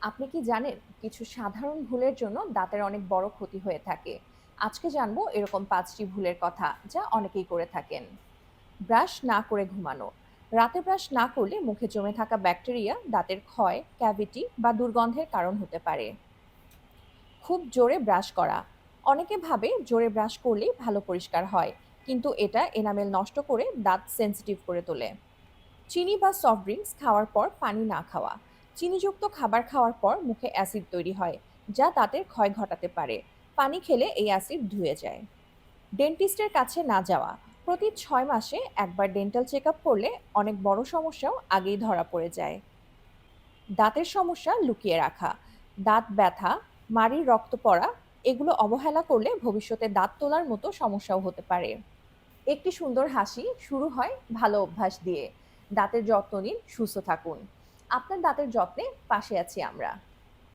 আপনি কি জানেন কিছু সাধারণ ভুলের জন্য দাঁতের অনেক বড় ক্ষতি হয়ে থাকে? আজকে জানবো এরকম ৫টি ভুলের কথা যা অনেকেই করে থাকেন। ব্রাশ না করে ঘুমানো। রাতে ব্রাশ না করলে মুখে জমে থাকা ব্যাকটেরিয়া দাঁতের ক্ষয়, ক্যাভিটি বা দুর্গন্ধের কারণ হতে পারে। খুব জোরে ব্রাশ করা। অনেকে ভাবে জোরে ব্রাশ করলেই ভালো পরিষ্কার হয়, কিন্তু এটা এনামেল নষ্ট করে দাঁত সেনসিটিভ করে তোলে। চিনি বা সফট ড্রিঙ্কস খাওয়ার পর পানি না খাওয়া। চিনিযুক্ত খাবার খাওয়ার পর মুখে অ্যাসিড তৈরি হয়, যা দাঁতের ক্ষয় ঘটাতে পারে। পানি খেলে এই অ্যাসিড ধুয়ে যায়। ডেন্টিস্টের কাছে না যাওয়া। প্রতি 6 মাসে একবার ডেন্টাল চেক আপ করলে অনেক বড় সমস্যাও আগেই ধরা পড়ে যায়। দাঁতের সমস্যা লুকিয়ে রাখা। দাঁত ব্যথা, মাড়ির রক্ত পড়া, এগুলো অবহেলা করলে ভবিষ্যতে দাঁত তোলার মতো সমস্যাও হতে পারে। একটি সুন্দর হাসি শুরু হয় ভালো অভ্যাস দিয়ে। দাঁতের যত্ন নিন, সুস্থ থাকুন। আপনার দাঁতের যত্নে পাশে আছি আমরা।